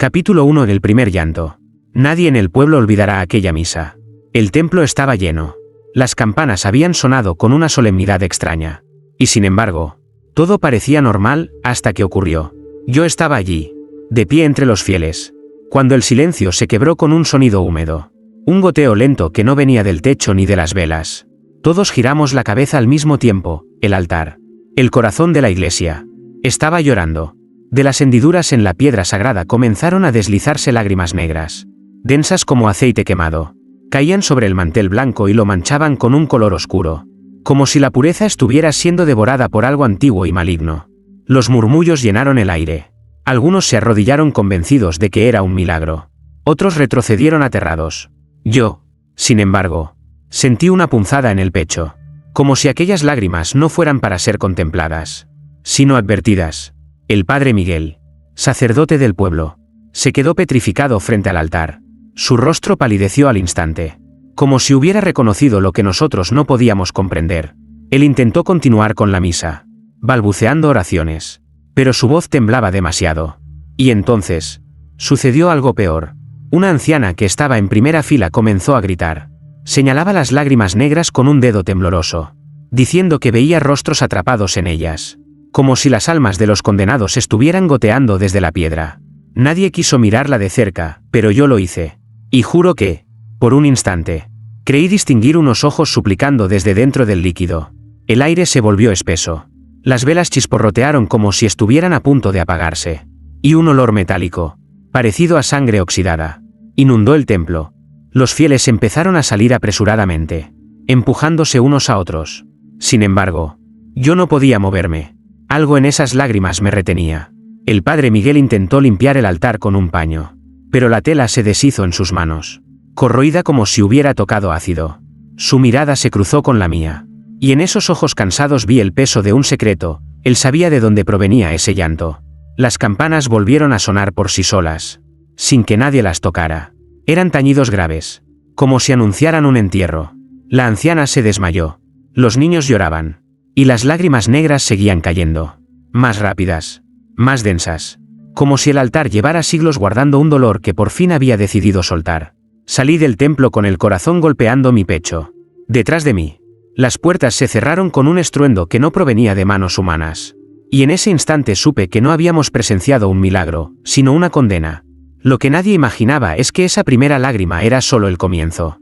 Capítulo 1. El primer llanto. Nadie en el pueblo olvidará aquella misa. El templo estaba lleno. Las campanas habían sonado con una solemnidad extraña. Y sin embargo, todo parecía normal hasta que ocurrió. Yo estaba allí, de pie entre los fieles, cuando el silencio se quebró con un sonido húmedo. Un goteo lento que no venía del techo ni de las velas. Todos giramos la cabeza al mismo tiempo. El altar, el corazón de la iglesia, estaba llorando. De las hendiduras en la piedra sagrada comenzaron a deslizarse lágrimas negras, densas como aceite quemado. Caían sobre el mantel blanco y lo manchaban con un color oscuro, como si la pureza estuviera siendo devorada por algo antiguo y maligno. Los murmullos llenaron el aire. Algunos se arrodillaron convencidos de que era un milagro. Otros retrocedieron aterrados. Yo, sin embargo, sentí una punzada en el pecho, como si aquellas lágrimas no fueran para ser contempladas, sino advertidas. El padre Miguel, sacerdote del pueblo, se quedó petrificado frente al altar. Su rostro palideció al instante, como si hubiera reconocido lo que nosotros no podíamos comprender. Él intentó continuar con la misa, balbuceando oraciones, pero su voz temblaba demasiado. Y entonces, sucedió algo peor. Una anciana que estaba en primera fila comenzó a gritar. Señalaba las lágrimas negras con un dedo tembloroso, diciendo que veía rostros atrapados en ellas, como si las almas de los condenados estuvieran goteando desde la piedra. Nadie quiso mirarla de cerca, pero yo lo hice. Y juro que, por un instante, creí distinguir unos ojos suplicando desde dentro del líquido. El aire se volvió espeso. Las velas chisporrotearon como si estuvieran a punto de apagarse. Y un olor metálico, parecido a sangre oxidada, inundó el templo. Los fieles empezaron a salir apresuradamente, empujándose unos a otros. Sin embargo, yo no podía moverme. Algo en esas lágrimas me retenía. El padre Miguel intentó limpiar el altar con un paño, pero la tela se deshizo en sus manos, corroída como si hubiera tocado ácido. Su mirada se cruzó con la mía, y en esos ojos cansados vi el peso de un secreto. Él sabía de dónde provenía ese llanto. Las campanas volvieron a sonar por sí solas, sin que nadie las tocara. Eran tañidos graves, como si anunciaran un entierro. La anciana se desmayó. Los niños lloraban, y las lágrimas negras seguían cayendo, más rápidas, más densas, como si el altar llevara siglos guardando un dolor que por fin había decidido soltar. Salí del templo con el corazón golpeando mi pecho. Detrás de mí, las puertas se cerraron con un estruendo que no provenía de manos humanas. Y en ese instante supe que no habíamos presenciado un milagro, sino una condena. Lo que nadie imaginaba es que esa primera lágrima era solo el comienzo.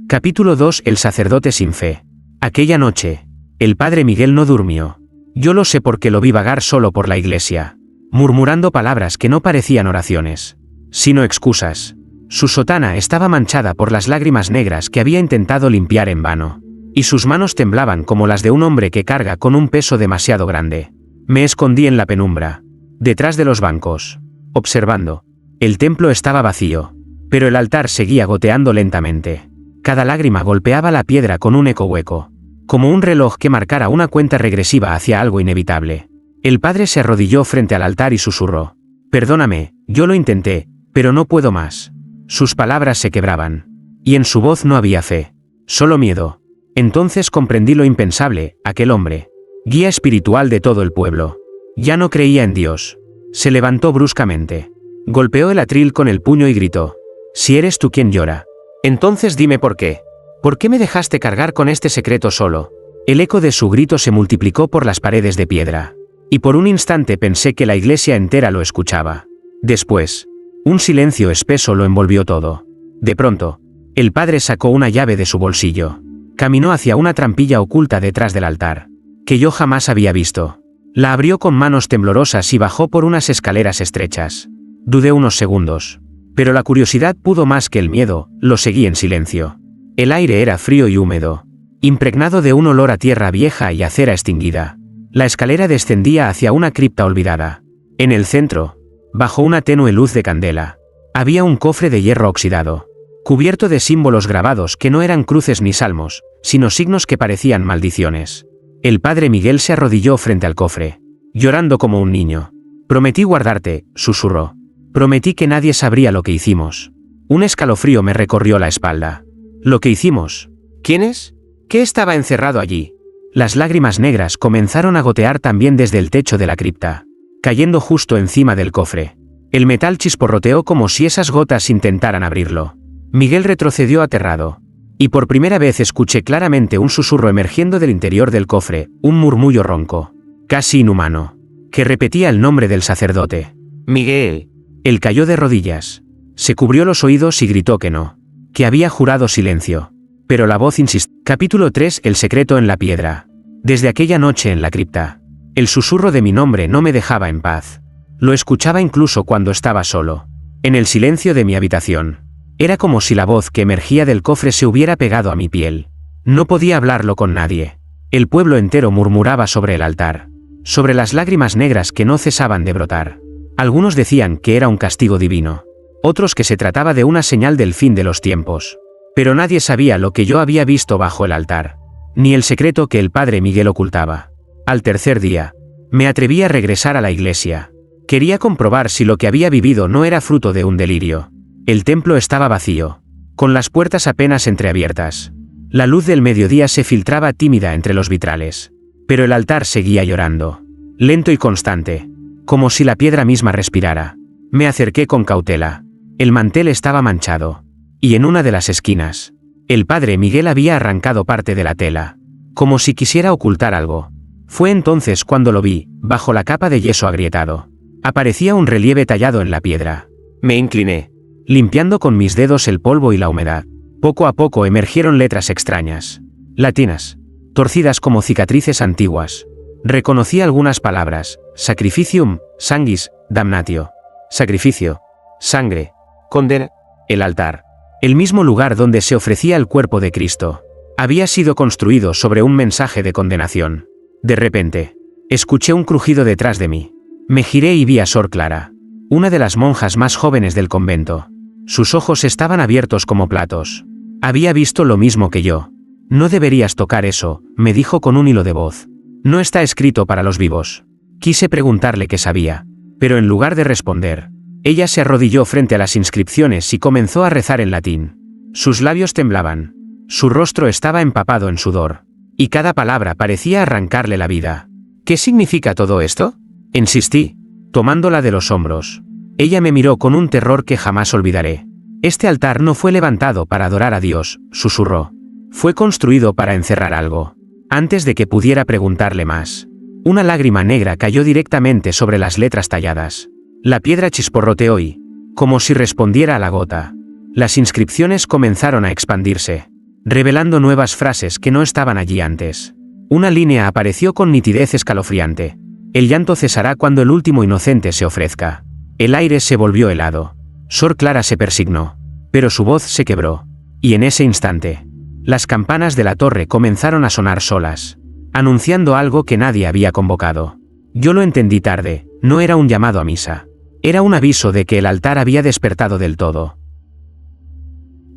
Capítulo 2. El sacerdote sin fe. Aquella noche, el padre Miguel no durmió. Yo lo sé porque lo vi vagar solo por la iglesia, murmurando palabras que no parecían oraciones, sino excusas. Su sotana estaba manchada por las lágrimas negras que había intentado limpiar en vano, y sus manos temblaban como las de un hombre que carga con un peso demasiado grande. Me escondí en la penumbra, detrás de los bancos, observando. El templo estaba vacío, pero el altar seguía goteando lentamente. Cada lágrima golpeaba la piedra con un eco hueco, como un reloj que marcara una cuenta regresiva hacia algo inevitable. El padre se arrodilló frente al altar y susurró: «Perdóname, yo lo intenté, pero no puedo más». Sus palabras se quebraban, y en su voz no había fe, solo miedo. Entonces comprendí lo impensable. Aquel hombre, guía espiritual de todo el pueblo, ya no creía en Dios. Se levantó bruscamente, golpeó el atril con el puño y gritó: «Si eres tú quien llora, entonces dime por qué. ¿Por qué me dejaste cargar con este secreto solo?». El eco de su grito se multiplicó por las paredes de piedra, y por un instante pensé que la iglesia entera lo escuchaba. Después, un silencio espeso lo envolvió todo. De pronto, el padre sacó una llave de su bolsillo. Caminó hacia una trampilla oculta detrás del altar, que yo jamás había visto. La abrió con manos temblorosas y bajó por unas escaleras estrechas. Dudé unos segundos, pero la curiosidad pudo más que el miedo. Lo seguí en silencio. El aire era frío y húmedo, impregnado de un olor a tierra vieja y a cera extinguida. La escalera descendía hacia una cripta olvidada. En el centro, bajo una tenue luz de candela, había un cofre de hierro oxidado, cubierto de símbolos grabados que no eran cruces ni salmos, sino signos que parecían maldiciones. El padre Miguel se arrodilló frente al cofre, llorando como un niño. «Prometí guardarte», susurró. «Prometí que nadie sabría lo que hicimos». Un escalofrío me recorrió la espalda. «¿Lo que hicimos? ¿Quiénes? ¿Qué estaba encerrado allí?». Las lágrimas negras comenzaron a gotear también desde el techo de la cripta, cayendo justo encima del cofre. El metal chisporroteó como si esas gotas intentaran abrirlo. Miguel retrocedió aterrado. Y por primera vez escuché claramente un susurro emergiendo del interior del cofre, un murmullo ronco, casi inhumano, que repetía el nombre del sacerdote. Miguel. Él cayó de rodillas. Se cubrió los oídos y gritó que no, que había jurado silencio. Pero la voz insistió. Capítulo 3. El secreto en la piedra. Desde aquella noche en la cripta, el susurro de mi nombre no me dejaba en paz. Lo escuchaba incluso cuando estaba solo, en el silencio de mi habitación. Era como si la voz que emergía del cofre se hubiera pegado a mi piel. No podía hablarlo con nadie. El pueblo entero murmuraba sobre el altar, sobre las lágrimas negras que no cesaban de brotar. Algunos decían que era un castigo divino, otros que se trataba de una señal del fin de los tiempos. Pero nadie sabía lo que yo había visto bajo el altar, ni el secreto que el padre Miguel ocultaba. Al tercer día, me atreví a regresar a la iglesia. Quería comprobar si lo que había vivido no era fruto de un delirio. El templo estaba vacío, con las puertas apenas entreabiertas. La luz del mediodía se filtraba tímida entre los vitrales. Pero el altar seguía llorando, lento y constante, como si la piedra misma respirara. Me acerqué con cautela. El mantel estaba manchado, y en una de las esquinas, el padre Miguel había arrancado parte de la tela, como si quisiera ocultar algo. Fue entonces cuando lo vi, bajo la capa de yeso agrietado. Aparecía un relieve tallado en la piedra. Me incliné, limpiando con mis dedos el polvo y la humedad. Poco a poco emergieron letras extrañas, latinas, torcidas como cicatrices antiguas. Reconocí algunas palabras: sacrificium, sanguis, damnatio. Sacrificio, sangre, condena. El altar, el mismo lugar donde se ofrecía el cuerpo de Cristo, había sido construido sobre un mensaje de condenación. De repente, escuché un crujido detrás de mí. Me giré y vi a Sor Clara, una de las monjas más jóvenes del convento. Sus ojos estaban abiertos como platos. Había visto lo mismo que yo. No deberías tocar eso, me dijo con un hilo de voz. No está escrito para los vivos. Quise preguntarle qué sabía, pero en lugar de responder, ella se arrodilló frente a las inscripciones y comenzó a rezar en latín. Sus labios temblaban. Su rostro estaba empapado en sudor, y cada palabra parecía arrancarle la vida. ¿Qué significa todo esto?, insistí, tomándola de los hombros. Ella me miró con un terror que jamás olvidaré. Este altar no fue levantado para adorar a Dios, susurró. Fue construido para encerrar algo. Antes de que pudiera preguntarle más, una lágrima negra cayó directamente sobre las letras talladas. La piedra chisporroteó y, como si respondiera a la gota, las inscripciones comenzaron a expandirse, revelando nuevas frases que no estaban allí antes. Una línea apareció con nitidez escalofriante. El llanto cesará cuando el último inocente se ofrezca. El aire se volvió helado. Sor Clara se persignó, pero su voz se quebró. Y en ese instante, las campanas de la torre comenzaron a sonar solas, anunciando algo que nadie había convocado. Yo lo entendí tarde, no era un llamado a misa. Era un aviso de que el altar había despertado del todo.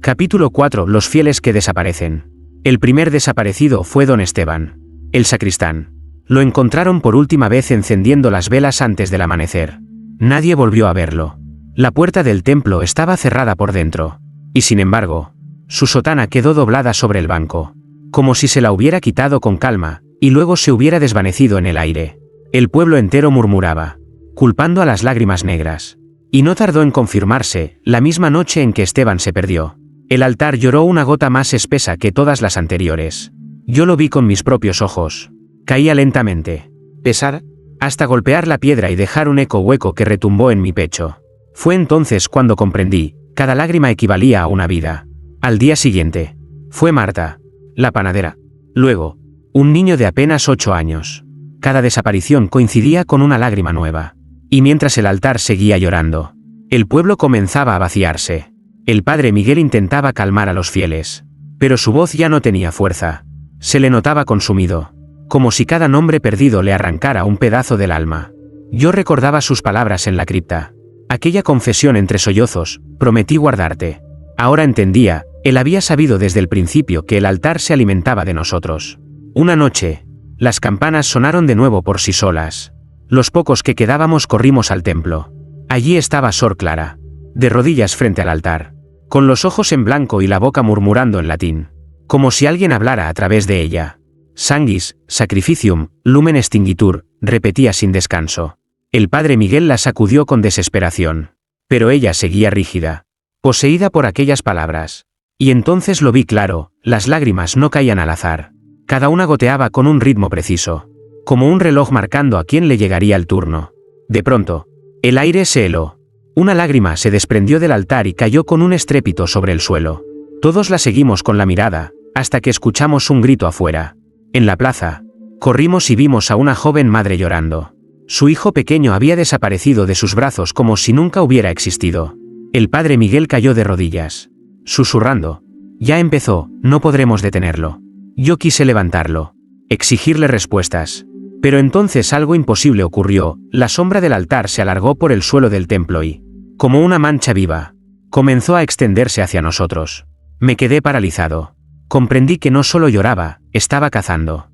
Capítulo 4. Los fieles que desaparecen. El primer desaparecido fue don Esteban, el sacristán. Lo encontraron por última vez encendiendo las velas antes del amanecer. Nadie volvió a verlo. La puerta del templo estaba cerrada por dentro. Y sin embargo, su sotana quedó doblada sobre el banco, como si se la hubiera quitado con calma, y luego se hubiera desvanecido en el aire. El pueblo entero murmuraba, culpando a las lágrimas negras. Y no tardó en confirmarse, la misma noche en que Esteban se perdió. El altar lloró una gota más espesa que todas las anteriores. Yo lo vi con mis propios ojos. Caía lentamente, pesar, hasta golpear la piedra y dejar un eco hueco que retumbó en mi pecho. Fue entonces cuando comprendí, cada lágrima equivalía a una vida. Al día siguiente, fue Marta, la panadera. Luego, un niño de apenas 8 años. Cada desaparición coincidía con una lágrima nueva. Y mientras el altar seguía llorando, el pueblo comenzaba a vaciarse. El padre Miguel intentaba calmar a los fieles, pero su voz ya no tenía fuerza. Se le notaba consumido, como si cada nombre perdido le arrancara un pedazo del alma. Yo recordaba sus palabras en la cripta. Aquella confesión entre sollozos: prometí guardarte. Ahora entendía, él había sabido desde el principio que el altar se alimentaba de nosotros. Una noche, las campanas sonaron de nuevo por sí solas. Los pocos que quedábamos corrimos al templo. Allí estaba Sor Clara, de rodillas frente al altar, con los ojos en blanco y la boca murmurando en latín, como si alguien hablara a través de ella. Sanguis, sacrificium, lumen extinguitur, repetía sin descanso. El padre Miguel la sacudió con desesperación. Pero ella seguía rígida, poseída por aquellas palabras. Y entonces lo vi claro, las lágrimas no caían al azar. Cada una goteaba con un ritmo preciso, como un reloj marcando a quién le llegaría el turno. De pronto, el aire se heló. Una lágrima se desprendió del altar y cayó con un estrépito sobre el suelo. Todos la seguimos con la mirada, hasta que escuchamos un grito afuera. En la plaza, corrimos y vimos a una joven madre llorando. Su hijo pequeño había desaparecido de sus brazos como si nunca hubiera existido. El padre Miguel cayó de rodillas, susurrando. Ya empezó, no podremos detenerlo. Yo quise levantarlo, exigirle respuestas. Pero entonces algo imposible ocurrió, la sombra del altar se alargó por el suelo del templo y, como una mancha viva, comenzó a extenderse hacia nosotros. Me quedé paralizado. Comprendí que no solo lloraba, estaba cazando.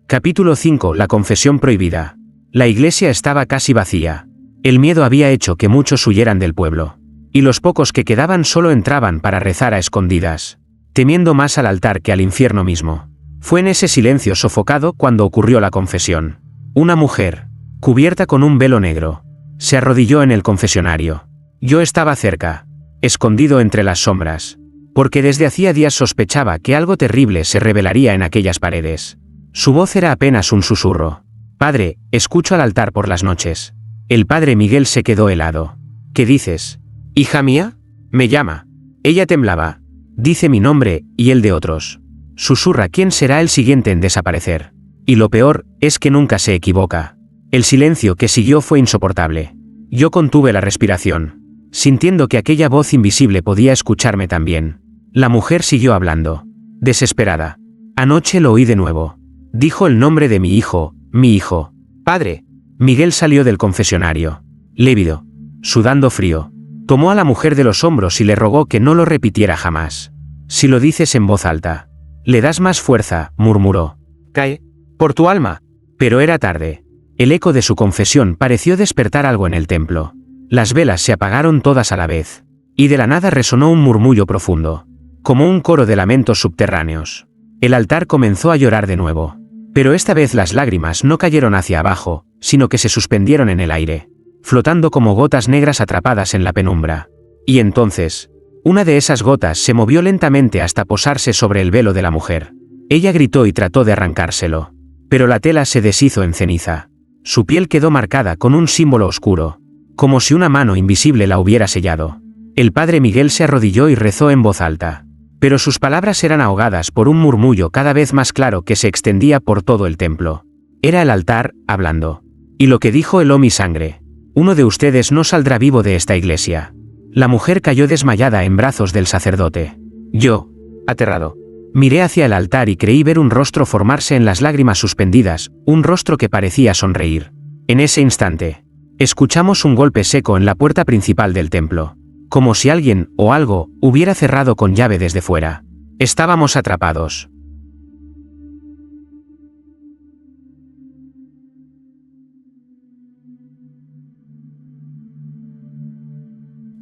Capítulo 5. La confesión prohibida. La iglesia estaba casi vacía. El miedo había hecho que muchos huyeran del pueblo. Y los pocos que quedaban solo entraban para rezar a escondidas, temiendo más al altar que al infierno mismo. Fue en ese silencio sofocado cuando ocurrió la confesión. Una mujer, cubierta con un velo negro, se arrodilló en el confesionario. Yo estaba cerca, escondido entre las sombras, porque desde hacía días sospechaba que algo terrible se revelaría en aquellas paredes. Su voz era apenas un susurro. Padre, escucho al altar por las noches. El padre Miguel se quedó helado. ¿Qué dices? ¿Hija mía? Me llama. Ella temblaba. Dice mi nombre, y el de otros. Susurra quién será el siguiente en desaparecer. Y lo peor, es que nunca se equivoca. El silencio que siguió fue insoportable. Yo contuve la respiración, sintiendo que aquella voz invisible podía escucharme también. La mujer siguió hablando, desesperada. Anoche lo oí de nuevo. Dijo el nombre de mi hijo, mi hijo. Padre. Miguel salió del confesionario, lívido, sudando frío. Tomó a la mujer de los hombros y le rogó que no lo repitiera jamás. Si lo dices en voz alta, le das más fuerza, murmuró. Cae, por tu alma. Pero era tarde. El eco de su confesión pareció despertar algo en el templo. Las velas se apagaron todas a la vez, y de la nada resonó un murmullo profundo, como un coro de lamentos subterráneos. El altar comenzó a llorar de nuevo. Pero esta vez las lágrimas no cayeron hacia abajo, sino que se suspendieron en el aire, flotando como gotas negras atrapadas en la penumbra. Y entonces, una de esas gotas se movió lentamente hasta posarse sobre el velo de la mujer. Ella gritó y trató de arrancárselo, pero la tela se deshizo en ceniza. Su piel quedó marcada con un símbolo oscuro, como si una mano invisible la hubiera sellado. El padre Miguel se arrodilló y rezó en voz alta. Pero sus palabras eran ahogadas por un murmullo cada vez más claro que se extendía por todo el templo. Era el altar, hablando. Y lo que dijo heló mi sangre. Uno de ustedes no saldrá vivo de esta iglesia. La mujer cayó desmayada en brazos del sacerdote. Yo, aterrado, miré hacia el altar y creí ver un rostro formarse en las lágrimas suspendidas, un rostro que parecía sonreír. En ese instante, escuchamos un golpe seco en la puerta principal del templo. Como si alguien, o algo, hubiera cerrado con llave desde fuera. Estábamos atrapados.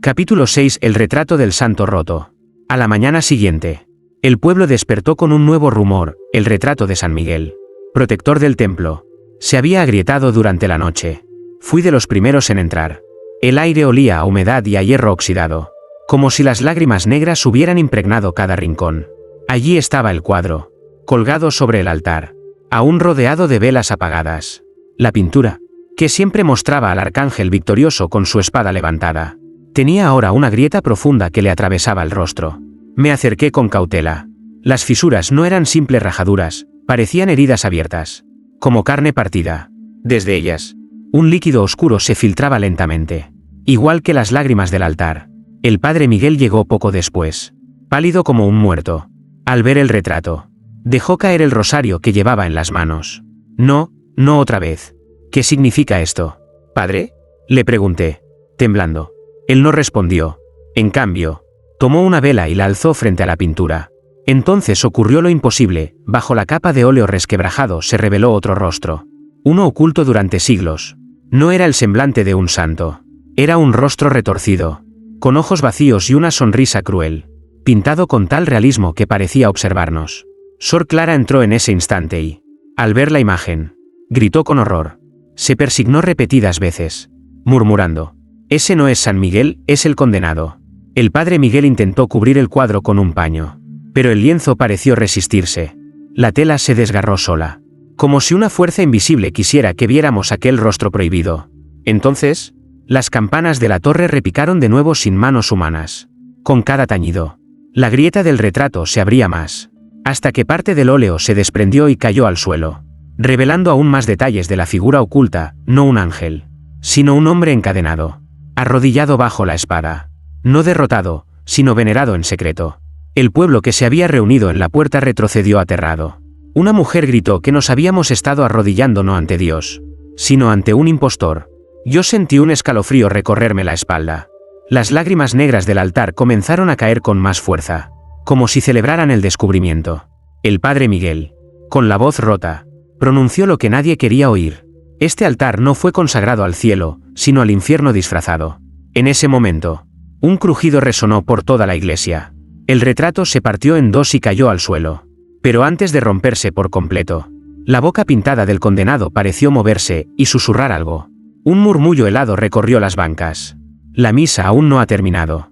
Capítulo 6. El retrato del santo roto. A la mañana siguiente, el pueblo despertó con un nuevo rumor, el retrato de San Miguel, protector del templo. Se había agrietado durante la noche. Fui de los primeros en entrar. El aire olía a humedad y a hierro oxidado, como si las lágrimas negras hubieran impregnado cada rincón. Allí estaba el cuadro, colgado sobre el altar, aún rodeado de velas apagadas. La pintura, que siempre mostraba al arcángel victorioso con su espada levantada, tenía ahora una grieta profunda que le atravesaba el rostro. Me acerqué con cautela. Las fisuras no eran simples rajaduras, parecían heridas abiertas, como carne partida. Desde ellas, un líquido oscuro se filtraba lentamente, igual que las lágrimas del altar. El padre Miguel llegó poco después, pálido como un muerto. Al ver el retrato, dejó caer el rosario que llevaba en las manos. No, no otra vez. ¿Qué significa esto, padre? Le pregunté, temblando. Él no respondió. En cambio, tomó una vela y la alzó frente a la pintura. Entonces ocurrió lo imposible, bajo la capa de óleo resquebrajado se reveló otro rostro. uno oculto durante siglos. No era el semblante de un santo. Era un rostro retorcido, con ojos vacíos y una sonrisa cruel, pintado con tal realismo que parecía observarnos. Sor Clara entró en ese instante y, al ver la imagen, gritó con horror. Se persignó repetidas veces, murmurando: «Ese no es San Miguel, es el condenado». El padre Miguel intentó cubrir el cuadro con un paño, pero el lienzo pareció resistirse. La tela se desgarró sola, como si una fuerza invisible quisiera que viéramos aquel rostro prohibido. Entonces, las campanas de la torre repicaron de nuevo sin manos humanas. Con cada tañido, la grieta del retrato se abría más, hasta que parte del óleo se desprendió y cayó al suelo, revelando aún más detalles de la figura oculta, no un ángel, sino un hombre encadenado, arrodillado bajo la espada. No derrotado, sino venerado en secreto. El pueblo que se había reunido en la puerta retrocedió aterrado. Una mujer gritó que nos habíamos estado arrodillando no ante Dios, sino ante un impostor. Yo sentí un escalofrío recorrerme la espalda. Las lágrimas negras del altar comenzaron a caer con más fuerza, como si celebraran el descubrimiento. El padre Miguel, con la voz rota, pronunció lo que nadie quería oír. Este altar no fue consagrado al cielo, sino al infierno disfrazado. En ese momento, un crujido resonó por toda la iglesia. El retrato se partió en dos y cayó al suelo. Pero antes de romperse por completo, la boca pintada del condenado pareció moverse y susurrar algo. Un murmullo helado recorrió las bancas. La misa aún no ha terminado.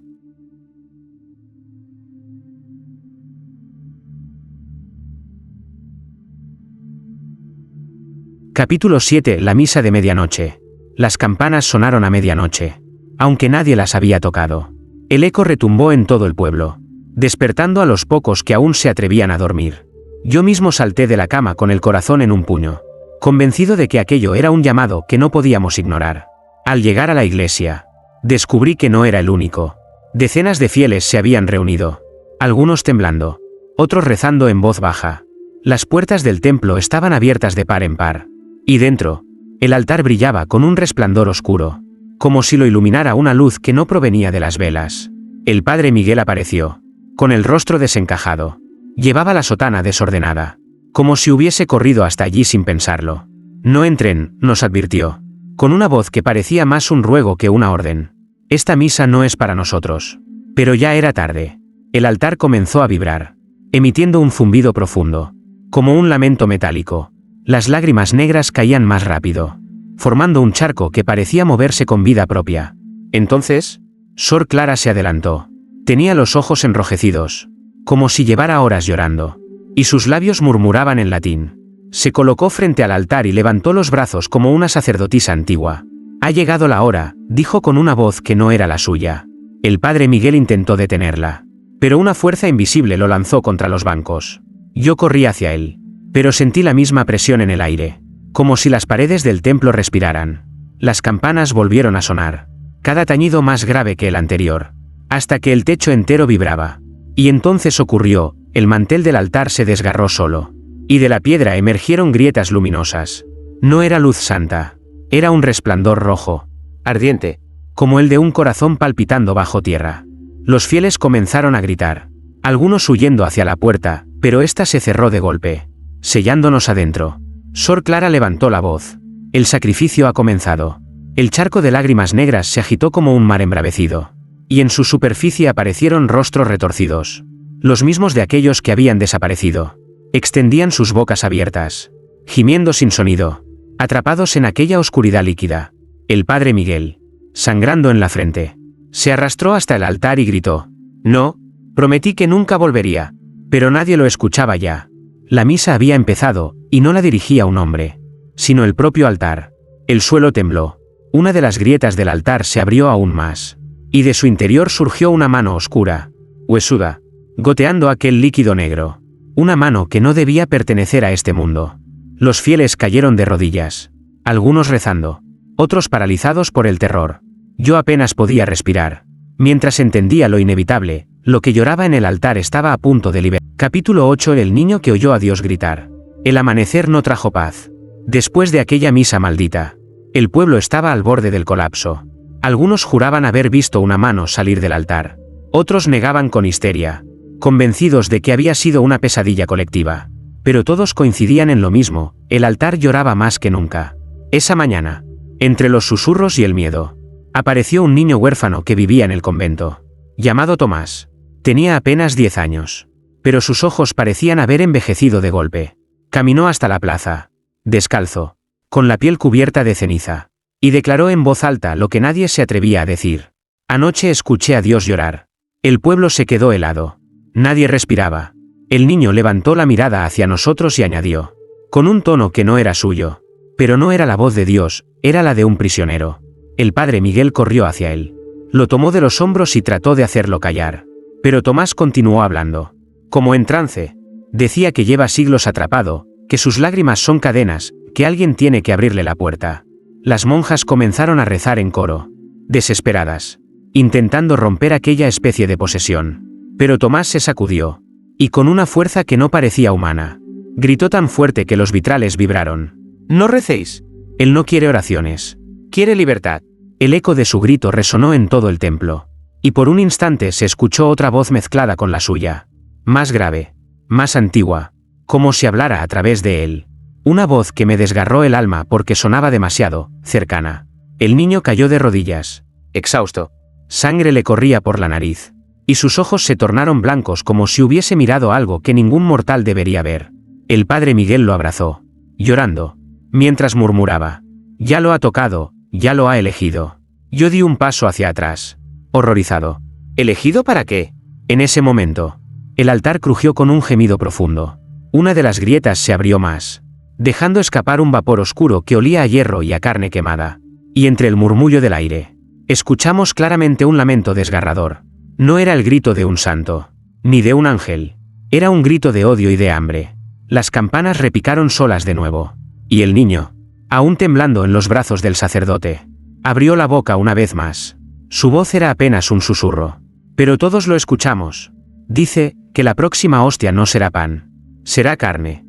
Capítulo 7. La misa de medianoche. Las campanas sonaron a medianoche, aunque nadie las había tocado. El eco retumbó en todo el pueblo, despertando a los pocos que aún se atrevían a dormir. Yo mismo salté de la cama con el corazón en un puño, convencido de que aquello era un llamado que no podíamos ignorar. Al llegar a la iglesia, descubrí que no era el único. Decenas de fieles se habían reunido, algunos temblando, otros rezando en voz baja. Las puertas del templo estaban abiertas de par en par, y dentro, el altar brillaba con un resplandor oscuro, como si lo iluminara una luz que no provenía de las velas. El padre Miguel apareció, con el rostro desencajado. Llevaba la sotana desordenada, como si hubiese corrido hasta allí sin pensarlo. «No entren», nos advirtió, con una voz que parecía más un ruego que una orden. «Esta misa no es para nosotros». Pero ya era tarde. El altar comenzó a vibrar, emitiendo un zumbido profundo, como un lamento metálico. Las lágrimas negras caían más rápido, formando un charco que parecía moverse con vida propia. Entonces, Sor Clara se adelantó. Tenía los ojos enrojecidos, como si llevara horas llorando, y sus labios murmuraban en latín. Se colocó frente al altar y levantó los brazos como una sacerdotisa antigua. «Ha llegado la hora», dijo con una voz que no era la suya. El padre Miguel intentó detenerla, pero una fuerza invisible lo lanzó contra los bancos. Yo corrí hacia él, pero sentí la misma presión en el aire, como si las paredes del templo respiraran. Las campanas volvieron a sonar, cada tañido más grave que el anterior, hasta que el techo entero vibraba. Y entonces ocurrió: el mantel del altar se desgarró solo, y de la piedra emergieron grietas luminosas. No era luz santa, era un resplandor rojo, ardiente, como el de un corazón palpitando bajo tierra. Los fieles comenzaron a gritar, algunos huyendo hacia la puerta, pero ésta se cerró de golpe, sellándonos adentro. Sor Clara levantó la voz. «El sacrificio ha comenzado». El charco de lágrimas negras se agitó como un mar embravecido, y en su superficie aparecieron rostros retorcidos, los mismos de aquellos que habían desaparecido. Extendían sus bocas abiertas, gimiendo sin sonido, atrapados en aquella oscuridad líquida. El padre Miguel, sangrando en la frente, se arrastró hasta el altar y gritó: «No, prometí que nunca volvería». Pero nadie lo escuchaba ya. La misa había empezado, y no la dirigía un hombre, sino el propio altar. El suelo tembló. Una de las grietas del altar se abrió aún más, y de su interior surgió una mano oscura, huesuda, goteando aquel líquido negro. Una mano que no debía pertenecer a este mundo. Los fieles cayeron de rodillas, algunos rezando, otros paralizados por el terror. Yo apenas podía respirar. Mientras entendía lo inevitable, lo que lloraba en el altar estaba a punto de liberar. Capítulo 8. El niño que oyó a Dios gritar. El amanecer no trajo paz. Después de aquella misa maldita, el pueblo estaba al borde del colapso. Algunos juraban haber visto una mano salir del altar. Otros negaban con histeria, convencidos de que había sido una pesadilla colectiva. Pero todos coincidían en lo mismo, el altar lloraba más que nunca. Esa mañana, entre los susurros y el miedo, apareció un niño huérfano que vivía en el convento, llamado Tomás. Tenía apenas 10 años, pero sus ojos parecían haber envejecido de golpe. Caminó hasta la plaza, descalzo, con la piel cubierta de ceniza, y declaró en voz alta lo que nadie se atrevía a decir. Anoche escuché a Dios llorar. El pueblo se quedó helado. Nadie respiraba. El niño levantó la mirada hacia nosotros y añadió, con un tono que no era suyo. Pero no era la voz de Dios, era la de un prisionero. El padre Miguel corrió hacia él. Lo tomó de los hombros y trató de hacerlo callar. Pero Tomás continuó hablando. Como en trance. Decía que lleva siglos atrapado, que sus lágrimas son cadenas, que alguien tiene que abrirle la puerta. Las monjas comenzaron a rezar en coro, desesperadas, intentando romper aquella especie de posesión. Pero Tomás se sacudió, y con una fuerza que no parecía humana, gritó tan fuerte que los vitrales vibraron. «No recéis. Él no quiere oraciones. Quiere libertad». El eco de su grito resonó en todo el templo, y por un instante se escuchó otra voz mezclada con la suya, más grave, más antigua, como si hablara a través de él. Una voz que me desgarró el alma porque sonaba demasiado cercana. El niño cayó de rodillas, exhausto. Sangre le corría por la nariz, y sus ojos se tornaron blancos como si hubiese mirado algo que ningún mortal debería ver. El padre Miguel lo abrazó, llorando, mientras murmuraba, «Ya lo ha tocado, ya lo ha elegido». Yo di un paso hacia atrás, horrorizado. ¿Elegido para qué? En ese momento, el altar crujió con un gemido profundo. Una de las grietas se abrió más, dejando escapar un vapor oscuro que olía a hierro y a carne quemada. Y entre el murmullo del aire, escuchamos claramente un lamento desgarrador. No era el grito de un santo, ni de un ángel. Era un grito de odio y de hambre. Las campanas repicaron solas de nuevo. Y el niño, aún temblando en los brazos del sacerdote, abrió la boca una vez más. Su voz era apenas un susurro. Pero todos lo escuchamos. Dice que la próxima hostia no será pan, será carne.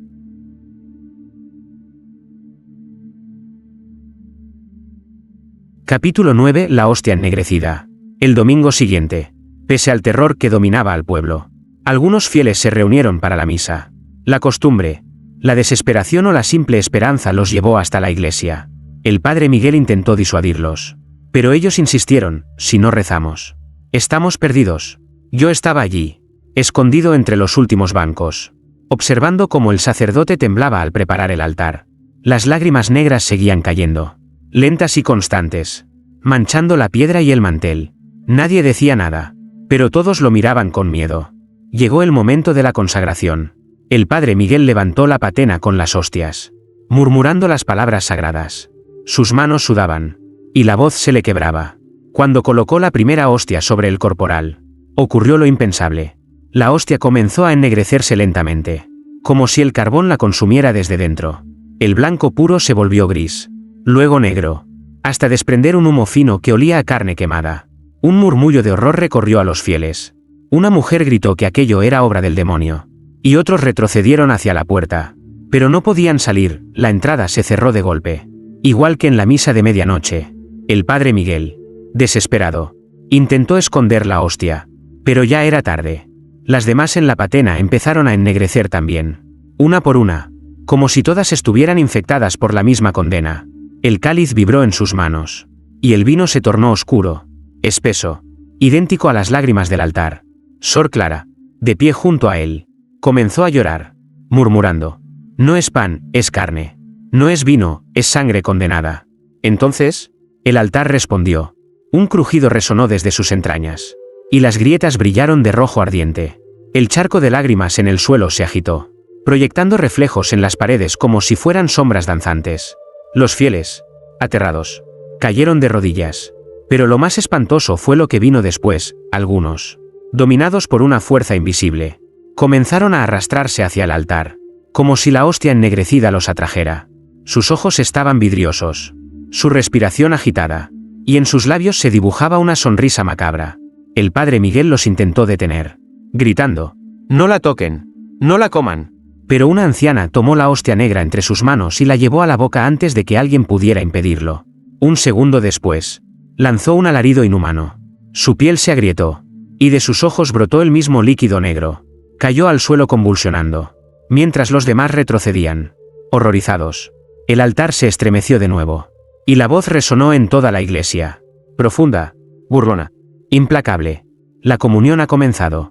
Capítulo 9. La hostia ennegrecida. El domingo siguiente, pese al terror que dominaba al pueblo, algunos fieles se reunieron para la misa. La costumbre, la desesperación o la simple esperanza los llevó hasta la iglesia. El padre Miguel intentó disuadirlos, pero ellos insistieron: si no rezamos, estamos perdidos. Yo estaba allí, escondido entre los últimos bancos, observando cómo el sacerdote temblaba al preparar el altar. Las lágrimas negras seguían cayendo, lentas y constantes, manchando la piedra y el mantel. Nadie decía nada, pero todos lo miraban con miedo. Llegó el momento de la consagración. El padre Miguel levantó la patena con las hostias, murmurando las palabras sagradas. Sus manos sudaban, y la voz se le quebraba. Cuando colocó la primera hostia sobre el corporal, ocurrió lo impensable. La hostia comenzó a ennegrecerse lentamente, como si el carbón la consumiera desde dentro. El blanco puro se volvió gris, luego negro, hasta desprender un humo fino que olía a carne quemada. Un murmullo de horror recorrió a los fieles. Una mujer gritó que aquello era obra del demonio, y otros retrocedieron hacia la puerta. Pero no podían salir, la entrada se cerró de golpe. Igual que en la misa de medianoche, el padre Miguel, desesperado, intentó esconder la hostia, pero ya era tarde. Las demás en la patena empezaron a ennegrecer también, una por una, como si todas estuvieran infectadas por la misma condena. El cáliz vibró en sus manos, y el vino se tornó oscuro, espeso, idéntico a las lágrimas del altar. Sor Clara, de pie junto a él, comenzó a llorar, murmurando: no es pan, es carne. No es vino, es sangre condenada. Entonces, el altar respondió. Un crujido resonó desde sus entrañas, y las grietas brillaron de rojo ardiente. El charco de lágrimas en el suelo se agitó, proyectando reflejos en las paredes como si fueran sombras danzantes. Los fieles, aterrados, cayeron de rodillas. Pero lo más espantoso fue lo que vino después. Algunos, dominados por una fuerza invisible, comenzaron a arrastrarse hacia el altar, como si la hostia ennegrecida los atrajera. Sus ojos estaban vidriosos, su respiración agitada, y en sus labios se dibujaba una sonrisa macabra. El padre Miguel los intentó detener, gritando: no la toquen, no la coman. Pero una anciana tomó la hostia negra entre sus manos y la llevó a la boca antes de que alguien pudiera impedirlo. Un segundo después, lanzó un alarido inhumano. Su piel se agrietó, y de sus ojos brotó el mismo líquido negro. Cayó al suelo convulsionando. mientras los demás retrocedían, horrorizados. El altar se estremeció de nuevo, y la voz resonó en toda la iglesia. Profunda, burlona, implacable. La comunión ha comenzado.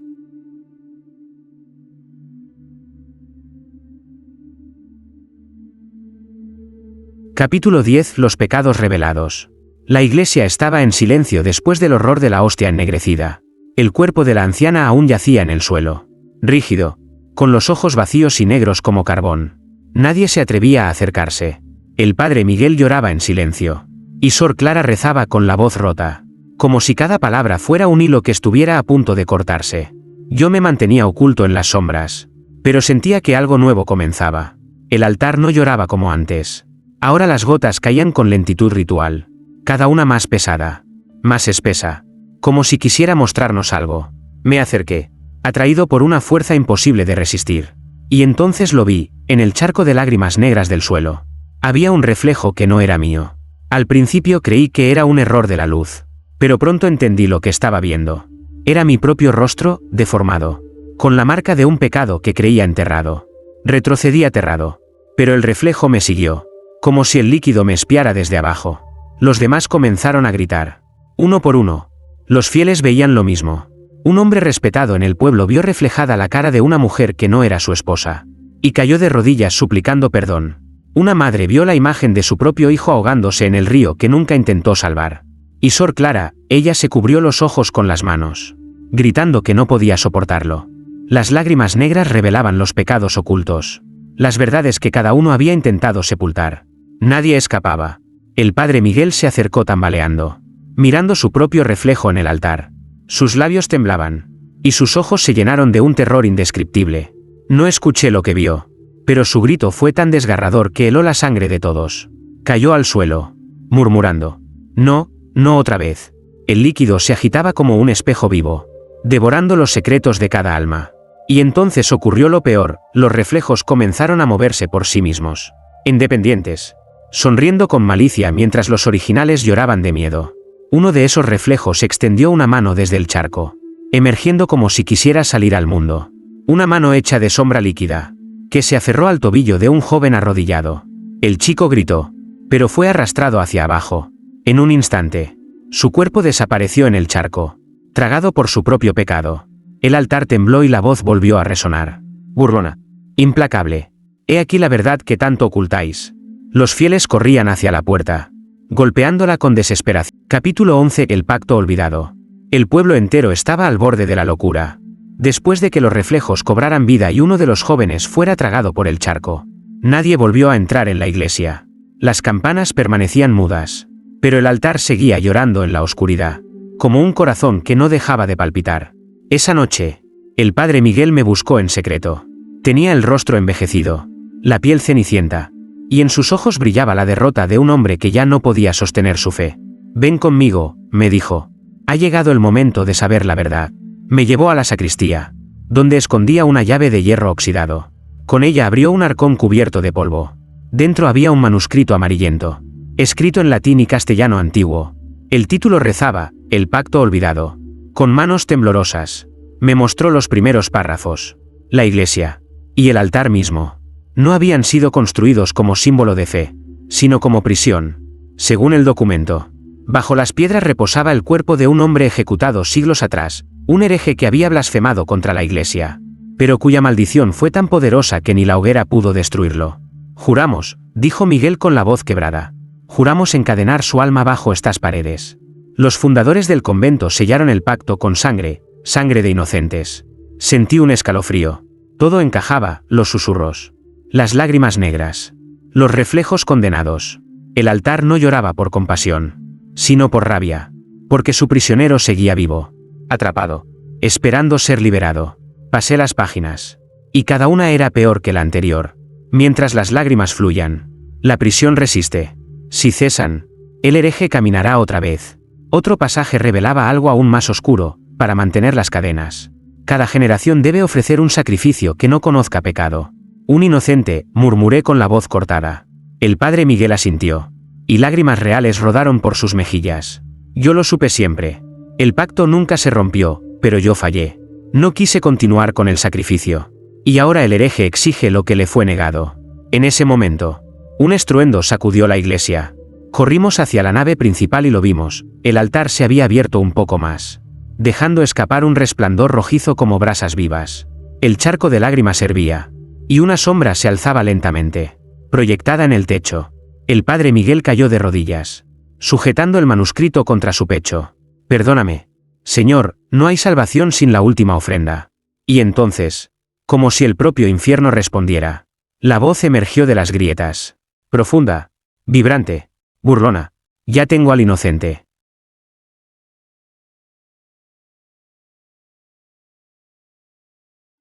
Capítulo 10. Los pecados revelados. La iglesia estaba en silencio después del horror de la hostia ennegrecida. El cuerpo de la anciana aún yacía en el suelo, rígido, con los ojos vacíos y negros como carbón. Nadie se atrevía a acercarse. El padre Miguel lloraba en silencio, y Sor Clara rezaba con la voz rota, como si cada palabra fuera un hilo que estuviera a punto de cortarse. Yo me mantenía oculto en las sombras, pero sentía que algo nuevo comenzaba. El altar no lloraba como antes. Ahora las gotas caían con lentitud ritual, cada una más pesada, más espesa, como si quisiera mostrarnos algo. Me acerqué, atraído por una fuerza imposible de resistir. Y entonces lo vi, en el charco de lágrimas negras del suelo. Había un reflejo que no era mío. Al principio creí que era un error de la luz, pero pronto entendí lo que estaba viendo. Era mi propio rostro, deformado, con la marca de un pecado que creía enterrado. Retrocedí aterrado, pero el reflejo me siguió, como si el líquido me espiara desde abajo. Los demás comenzaron a gritar, uno por uno. Los fieles veían lo mismo. Un hombre respetado en el pueblo vio reflejada la cara de una mujer que no era su esposa, y cayó de rodillas suplicando perdón. Una madre vio la imagen de su propio hijo ahogándose en el río que nunca intentó salvar. Y Sor Clara, ella se cubrió los ojos con las manos, gritando que no podía soportarlo. Las lágrimas negras revelaban los pecados ocultos, las verdades que cada uno había intentado sepultar. Nadie escapaba. El padre Miguel se acercó tambaleando, mirando su propio reflejo en el altar. Sus labios temblaban, y sus ojos se llenaron de un terror indescriptible. No escuché lo que vio, pero su grito fue tan desgarrador que heló la sangre de todos. Cayó al suelo, murmurando, no, no otra vez. El líquido se agitaba como un espejo vivo, devorando los secretos de cada alma. Y entonces ocurrió lo peor, los reflejos comenzaron a moverse por sí mismos, independientes, sonriendo con malicia mientras los originales lloraban de miedo. Uno de esos reflejos extendió una mano desde el charco, emergiendo como si quisiera salir al mundo. Una mano hecha de sombra líquida, que se aferró al tobillo de un joven arrodillado. El chico gritó, pero fue arrastrado hacia abajo. En un instante, su cuerpo desapareció en el charco, tragado por su propio pecado. El altar tembló y la voz volvió a resonar. Burlona, implacable, he aquí la verdad que tanto ocultáis. Los fieles corrían hacia la puerta, golpeándola con desesperación. Capítulo 11. El pacto olvidado. El pueblo entero estaba al borde de la locura, después de que los reflejos cobraran vida y uno de los jóvenes fuera tragado por el charco. Nadie volvió a entrar en la iglesia. Las campanas permanecían mudas, pero el altar seguía llorando en la oscuridad, como un corazón que no dejaba de palpitar. Esa noche, el padre Miguel me buscó en secreto. Tenía el rostro envejecido, la piel cenicienta, y en sus ojos brillaba la derrota de un hombre que ya no podía sostener su fe. Ven conmigo, me dijo. Ha llegado el momento de saber la verdad. Me llevó a la sacristía, donde escondía una llave de hierro oxidado. Con ella abrió un arcón cubierto de polvo. Dentro había un manuscrito amarillento, escrito en latín y castellano antiguo. El título rezaba, El pacto olvidado. Con manos temblorosas, me mostró los primeros párrafos. La iglesia, y el altar mismo, no habían sido construidos como símbolo de fe, sino como prisión. Según el documento, bajo las piedras reposaba el cuerpo de un hombre ejecutado siglos atrás, un hereje que había blasfemado contra la iglesia, pero cuya maldición fue tan poderosa que ni la hoguera pudo destruirlo. Juramos, dijo Miguel con la voz quebrada. Juramos encadenar su alma bajo estas paredes. Los fundadores del convento sellaron el pacto con sangre, sangre de inocentes. Sentí un escalofrío. Todo encajaba, los susurros, las lágrimas negras, los reflejos condenados. El altar no lloraba por compasión, sino por rabia, porque su prisionero seguía vivo, atrapado, esperando ser liberado. Pasé las páginas, y cada una era peor que la anterior. Mientras las lágrimas fluyan, la prisión resiste. Si cesan, el hereje caminará otra vez. Otro pasaje revelaba algo aún más oscuro, para mantener las cadenas. Cada generación debe ofrecer un sacrificio que no conozca pecado. Un inocente, murmuré con la voz cortada. El padre Miguel asintió, y lágrimas reales rodaron por sus mejillas. Yo lo supe siempre. El pacto nunca se rompió, pero yo fallé. No quise continuar con el sacrificio. Y ahora el hereje exige lo que le fue negado. En ese momento, un estruendo sacudió la iglesia. Corrimos hacia la nave principal y lo vimos. El altar se había abierto un poco más, dejando escapar un resplandor rojizo como brasas vivas. El charco de lágrimas hervía, y una sombra se alzaba lentamente, proyectada en el techo. El padre Miguel cayó de rodillas, sujetando el manuscrito contra su pecho. «Perdóname, Señor, no hay salvación sin la última ofrenda». Y entonces, como si el propio infierno respondiera, la voz emergió de las grietas. Profunda, vibrante, burlona. «Ya tengo al inocente».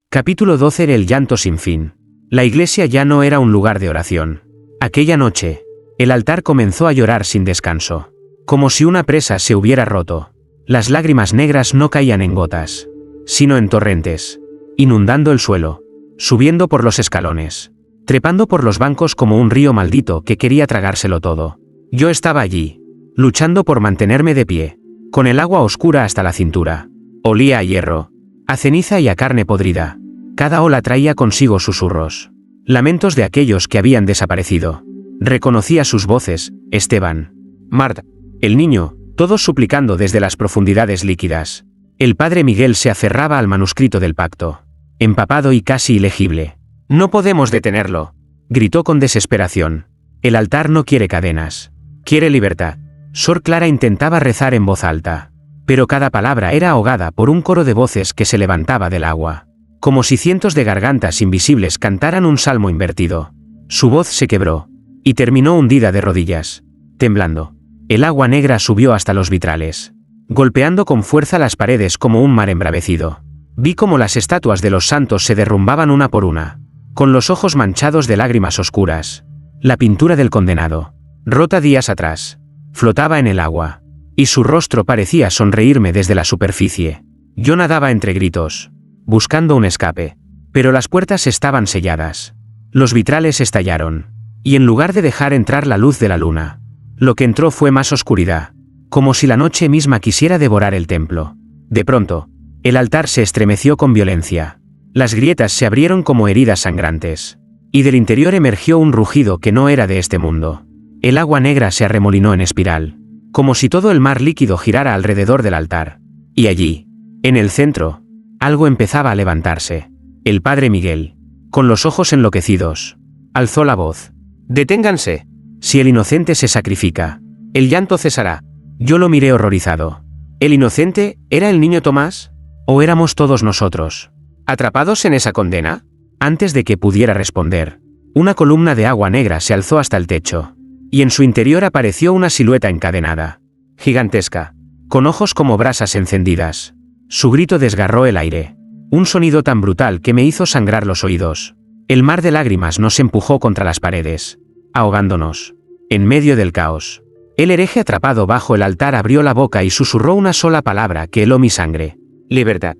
Capítulo 12. El llanto sin fin. La iglesia ya no era un lugar de oración. Aquella noche, el altar comenzó a llorar sin descanso, como si una presa se hubiera roto. Las lágrimas negras no caían en gotas, sino en torrentes, inundando el suelo, subiendo por los escalones, trepando por los bancos como un río maldito que quería tragárselo todo. Yo estaba allí, luchando por mantenerme de pie, con el agua oscura hasta la cintura. Olía a hierro, a ceniza y a carne podrida. Cada ola traía consigo susurros, lamentos de aquellos que habían desaparecido. Reconocía sus voces: Esteban, Marta, el niño, todos suplicando desde las profundidades líquidas. El padre Miguel se aferraba al manuscrito del pacto, empapado y casi ilegible. «No podemos detenerlo», gritó con desesperación. «El altar no quiere cadenas, quiere libertad». Sor Clara intentaba rezar en voz alta, pero cada palabra era ahogada por un coro de voces que se levantaba del agua, como si cientos de gargantas invisibles cantaran un salmo invertido. Su voz se quebró, y terminó hundida de rodillas, temblando. El agua negra subió hasta los vitrales, golpeando con fuerza las paredes como un mar embravecido. Vi cómo las estatuas de los santos se derrumbaban una por una, con los ojos manchados de lágrimas oscuras. La pintura del condenado, rota días atrás, flotaba en el agua, y su rostro parecía sonreírme desde la superficie. Yo nadaba entre gritos, buscando un escape, pero las puertas estaban selladas. Los vitrales estallaron, y en lugar de dejar entrar la luz de la luna, lo que entró fue más oscuridad, como si la noche misma quisiera devorar el templo. De pronto, el altar se estremeció con violencia. Las grietas se abrieron como heridas sangrantes, y del interior emergió un rugido que no era de este mundo. El agua negra se arremolinó en espiral, como si todo el mar líquido girara alrededor del altar. Y allí, en el centro, algo empezaba a levantarse. El padre Miguel, con los ojos enloquecidos, alzó la voz. «Deténganse. Si el inocente se sacrifica, el llanto cesará». Yo lo miré horrorizado. ¿El inocente era el niño Tomás? ¿O éramos todos nosotros, atrapados en esa condena? Antes de que pudiera responder, una columna de agua negra se alzó hasta el techo, y en su interior apareció una silueta encadenada, gigantesca, con ojos como brasas encendidas. Su grito desgarró el aire, un sonido tan brutal que me hizo sangrar los oídos. El mar de lágrimas nos empujó contra las paredes, ahogándonos. En medio del caos, el hereje atrapado bajo el altar abrió la boca y susurró una sola palabra que heló mi sangre: libertad.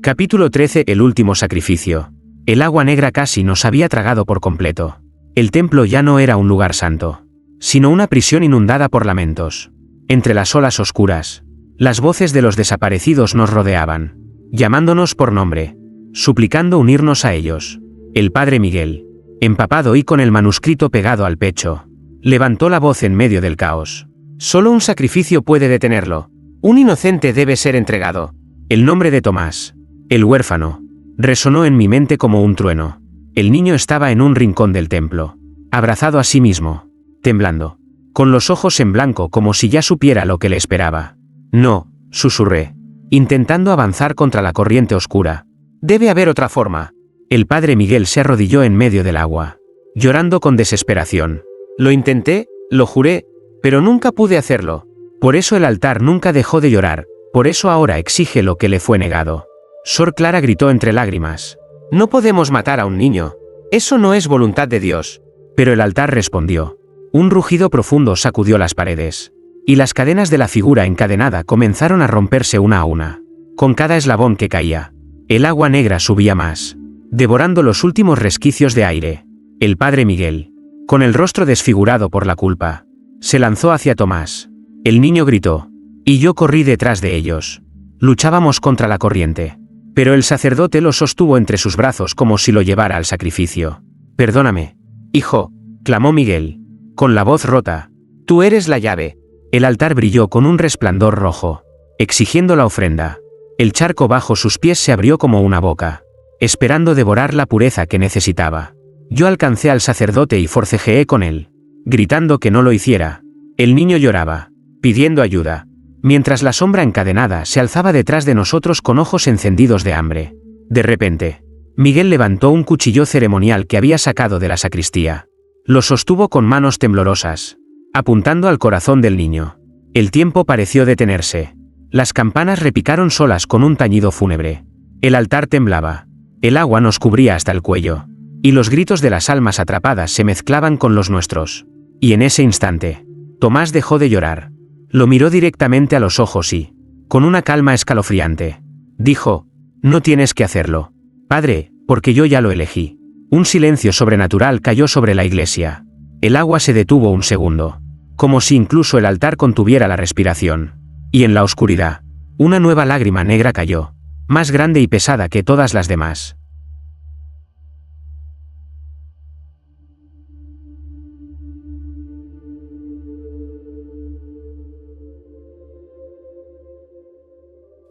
Capítulo 13. El último sacrificio. El agua negra casi nos había tragado por completo. El templo ya no era un lugar santo, sino una prisión inundada por lamentos. Entre las olas oscuras, las voces de los desaparecidos nos rodeaban, llamándonos por nombre, suplicando unirnos a ellos. El padre Miguel, empapado y con el manuscrito pegado al pecho, levantó la voz en medio del caos. «Solo un sacrificio puede detenerlo. Un inocente debe ser entregado». El nombre de Tomás, el huérfano, resonó en mi mente como un trueno. El niño estaba en un rincón del templo, abrazado a sí mismo, temblando, con los ojos en blanco como si ya supiera lo que le esperaba. «No», susurré, intentando avanzar contra la corriente oscura. «Debe haber otra forma». El padre Miguel se arrodilló en medio del agua, llorando con desesperación. «Lo intenté, lo juré, pero nunca pude hacerlo. Por eso el altar nunca dejó de llorar, por eso ahora exige lo que le fue negado». Sor Clara gritó entre lágrimas. «No podemos matar a un niño. Eso no es voluntad de Dios». Pero el altar respondió. Un rugido profundo sacudió las paredes, y las cadenas de la figura encadenada comenzaron a romperse una a una. Con cada eslabón que caía, el agua negra subía más, devorando los últimos resquicios de aire. El padre Miguel, con el rostro desfigurado por la culpa, Se lanzó hacia Tomás. El niño gritó. Y yo corrí detrás de ellos. Luchábamos contra la corriente. Pero el sacerdote lo sostuvo entre sus brazos como si lo llevara al sacrificio. Perdóname, hijo, clamó Miguel, con la voz rota. Tú eres la llave. El altar brilló con un resplandor rojo, exigiendo la ofrenda. El charco bajo sus pies se abrió como una boca, esperando devorar la pureza que necesitaba. Yo alcancé al sacerdote y forcejeé con él, gritando que no lo hiciera. El niño lloraba, pidiendo ayuda, mientras la sombra encadenada se alzaba detrás de nosotros con ojos encendidos de hambre. De repente, Miguel levantó un cuchillo ceremonial que había sacado de la sacristía. Lo sostuvo con manos temblorosas, apuntando al corazón del niño. El tiempo pareció detenerse. Las campanas repicaron solas con un tañido fúnebre. El altar temblaba. El agua nos cubría hasta el cuello. Y los gritos de las almas atrapadas se mezclaban con los nuestros. Y en ese instante, Tomás dejó de llorar. Lo miró directamente a los ojos y, con una calma escalofriante, dijo: no tienes que hacerlo, padre, porque yo ya lo elegí. Un silencio sobrenatural cayó sobre la iglesia. El agua se detuvo un segundo, como si incluso el altar contuviera la respiración. Y en la oscuridad, una nueva lágrima negra cayó, más grande y pesada que todas las demás.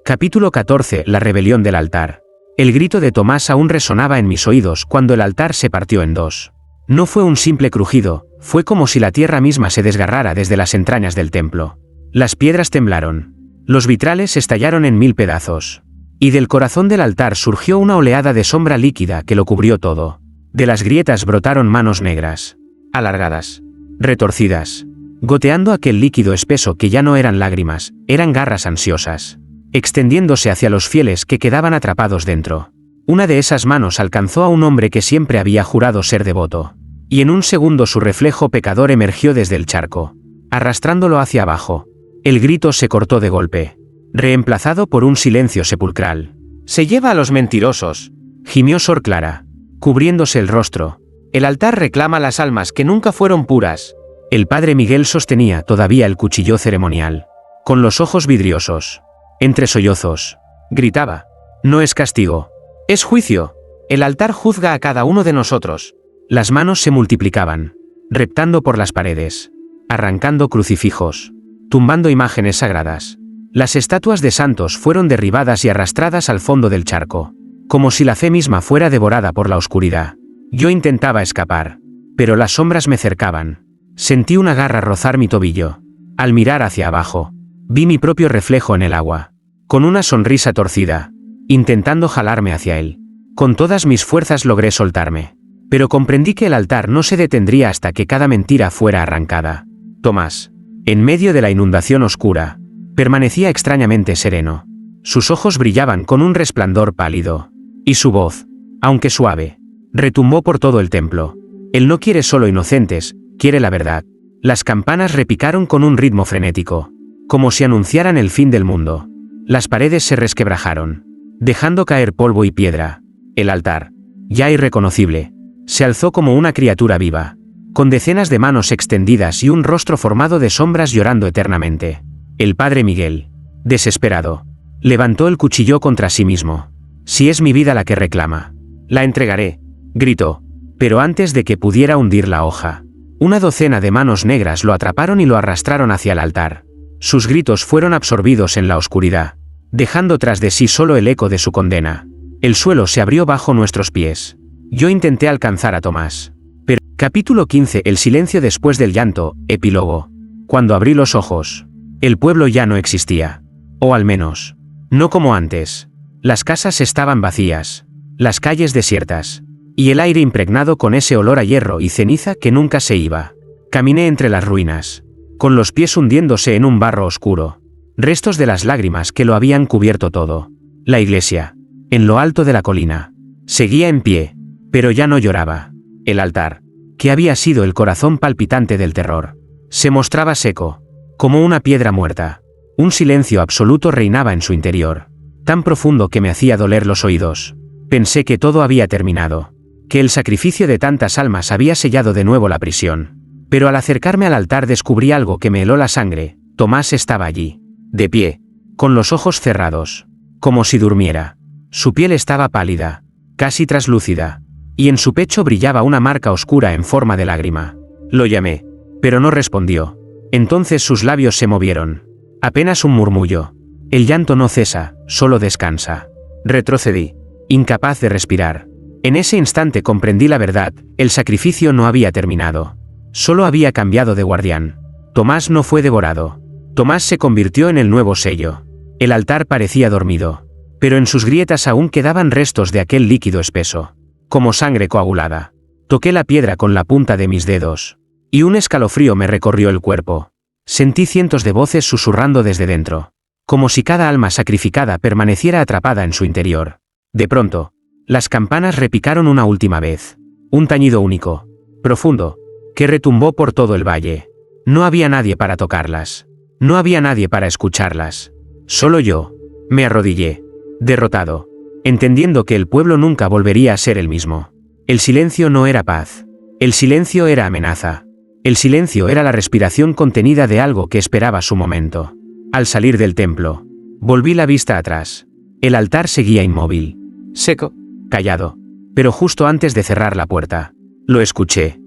Capítulo 14. La rebelión del altar. El grito de Tomás aún resonaba en mis oídos cuando el altar se partió en dos. No fue un simple crujido, fue como si la tierra misma se desgarrara desde las entrañas del templo. Las piedras temblaron. Los vitrales estallaron en 1000 pedazos. Y del corazón del altar surgió una oleada de sombra líquida que lo cubrió todo. De las grietas brotaron manos negras, alargadas, retorcidas, goteando aquel líquido espeso que ya no eran lágrimas, eran garras ansiosas, extendiéndose hacia los fieles que quedaban atrapados dentro. Una de esas manos alcanzó a un hombre que siempre había jurado ser devoto. Y en un segundo su reflejo pecador emergió desde el charco, arrastrándolo hacia abajo. El grito se cortó de golpe, reemplazado por un silencio sepulcral. «Se lleva a los mentirosos», gimió Sor Clara, cubriéndose el rostro. «El altar reclama las almas que nunca fueron puras». El padre Miguel sostenía todavía el cuchillo ceremonial, con los ojos vidriosos. Entre sollozos, gritaba: «No es castigo, es juicio. El altar juzga a cada uno de nosotros». Las manos se multiplicaban, reptando por las paredes, arrancando crucifijos, tumbando imágenes sagradas. Las estatuas de santos fueron derribadas y arrastradas al fondo del charco, como si la fe misma fuera devorada por la oscuridad. Yo intentaba escapar, pero las sombras me cercaban. Sentí una garra rozar mi tobillo. Al mirar hacia abajo, vi mi propio reflejo en el agua, con una sonrisa torcida, intentando jalarme hacia él. Con todas mis fuerzas logré soltarme, pero comprendí que el altar no se detendría hasta que cada mentira fuera arrancada. Tomás, en medio de la inundación oscura, permanecía extrañamente sereno. Sus ojos brillaban con un resplandor pálido, y su voz, aunque suave, retumbó por todo el templo. Él no quiere solo inocentes, quiere la verdad. Las campanas repicaron con un ritmo frenético, como si anunciaran el fin del mundo. Las paredes se resquebrajaron, dejando caer polvo y piedra. El altar, ya irreconocible, se alzó como una criatura viva, con decenas de manos extendidas y un rostro formado de sombras llorando eternamente. El padre Miguel, desesperado, levantó el cuchillo contra sí mismo. «Si es mi vida la que reclama, la entregaré», gritó. Pero antes de que pudiera hundir la hoja, una docena de manos negras lo atraparon y lo arrastraron hacia el altar. Sus gritos fueron absorbidos en la oscuridad, dejando tras de sí solo el eco de su condena. El suelo se abrió bajo nuestros pies. Yo intenté alcanzar a Tomás. Pero, capítulo 15. El silencio después del llanto, epílogo. Cuando abrí los ojos, el pueblo ya no existía. O al menos, no como antes. Las casas estaban vacías, las calles desiertas, y el aire impregnado con ese olor a hierro y ceniza que nunca se iba. Caminé entre las ruinas, con los pies hundiéndose en un barro oscuro, restos de las lágrimas que lo habían cubierto todo. La iglesia, en lo alto de la colina, seguía en pie, pero ya no lloraba. El altar, que había sido el corazón palpitante del terror, se mostraba seco, como una piedra muerta. Un silencio absoluto reinaba en su interior, tan profundo que me hacía doler los oídos. Pensé que todo había terminado, que el sacrificio de tantas almas había sellado de nuevo la prisión. Pero al acercarme al altar descubrí algo que me heló la sangre. Tomás estaba allí, de pie, con los ojos cerrados, como si durmiera. Su piel estaba pálida, casi traslúcida, y en su pecho brillaba una marca oscura en forma de lágrima. Lo llamé, pero no respondió. Entonces sus labios se movieron. Apenas un murmullo. El llanto no cesa, solo descansa. Retrocedí, incapaz de respirar. En ese instante comprendí la verdad, el sacrificio no había terminado. Solo había cambiado de guardián. Tomás no fue devorado. Tomás se convirtió en el nuevo sello. El altar parecía dormido, pero en sus grietas aún quedaban restos de aquel líquido espeso, como sangre coagulada. Toqué la piedra con la punta de mis dedos, y un escalofrío me recorrió el cuerpo. Sentí cientos de voces susurrando desde dentro, como si cada alma sacrificada permaneciera atrapada en su interior. De pronto, las campanas repicaron una última vez. Un tañido único, profundo, que retumbó por todo el valle. No había nadie para tocarlas. No había nadie para escucharlas. Solo yo. Me arrodillé, derrotado, entendiendo que el pueblo nunca volvería a ser el mismo. El silencio no era paz. El silencio era amenaza. El silencio era la respiración contenida de algo que esperaba su momento. Al salir del templo, volví la vista atrás. El altar seguía inmóvil, seco, callado, pero justo antes de cerrar la puerta, lo escuché.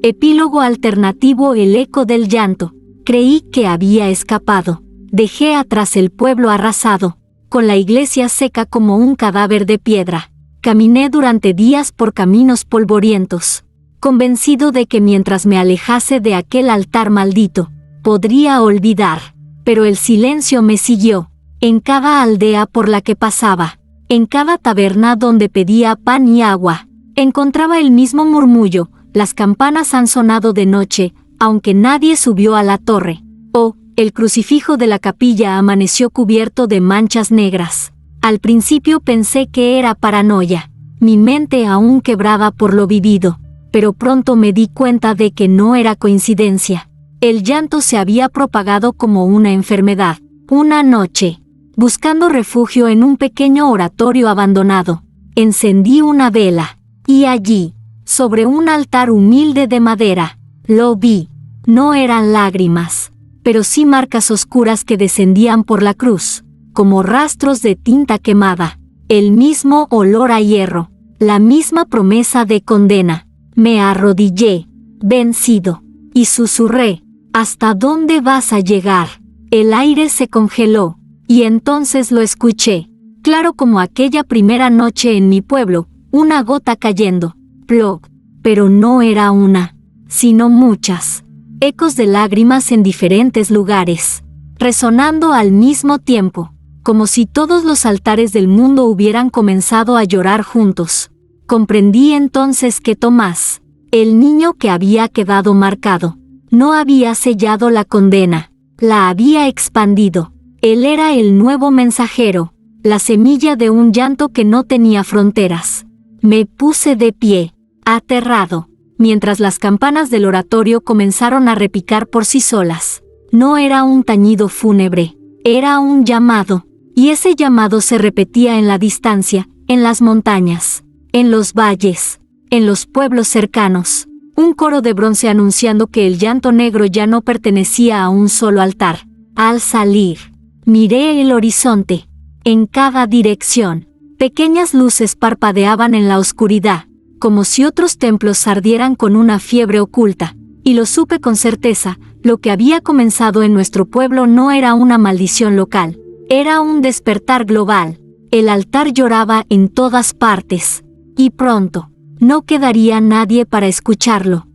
Epílogo alternativo: el eco del llanto. Creí que había escapado. Dejé atrás el pueblo arrasado, con la iglesia seca como un cadáver de piedra. Caminé durante días por caminos polvorientos, convencido de que mientras me alejase de aquel altar maldito, podría olvidar. Pero el silencio me siguió, en cada aldea por la que pasaba, en cada taberna donde pedía pan y agua. Encontraba el mismo murmullo: las campanas han sonado de noche, aunque nadie subió a la torre. Oh, el crucifijo de la capilla amaneció cubierto de manchas negras. Al principio pensé que era paranoia, mi mente aún quebrada por lo vivido, pero pronto me di cuenta de que no era coincidencia. El llanto se había propagado como una enfermedad. Una noche, buscando refugio en un pequeño oratorio abandonado, encendí una vela, y allí, sobre un altar humilde de madera, lo vi. No eran lágrimas, pero sí marcas oscuras que descendían por la cruz, como rastros de tinta quemada, el mismo olor a hierro, la misma promesa de condena. Me arrodillé, vencido, y susurré: ¿hasta dónde vas a llegar? El aire se congeló, y entonces lo escuché, claro como aquella primera noche en mi pueblo, una gota cayendo, plop, pero no era una, sino muchas. Ecos de lágrimas en diferentes lugares, resonando al mismo tiempo, como si todos los altares del mundo hubieran comenzado a llorar juntos. Comprendí entonces que Tomás, el niño que había quedado marcado, no había sellado la condena, la había expandido. Él era el nuevo mensajero, la semilla de un llanto que no tenía fronteras. Me puse de pie, aterrado, mientras las campanas del oratorio comenzaron a repicar por sí solas. No era un tañido fúnebre, era un llamado, y ese llamado se repetía en la distancia, en las montañas, en los valles, en los pueblos cercanos. Un coro de bronce anunciando que el llanto negro ya no pertenecía a un solo altar. Al salir, miré el horizonte. En cada dirección, pequeñas luces parpadeaban en la oscuridad, como si otros templos ardieran con una fiebre oculta, y lo supe con certeza: lo que había comenzado en nuestro pueblo no era una maldición local, era un despertar global. El altar lloraba en todas partes, y pronto, no quedaría nadie para escucharlo.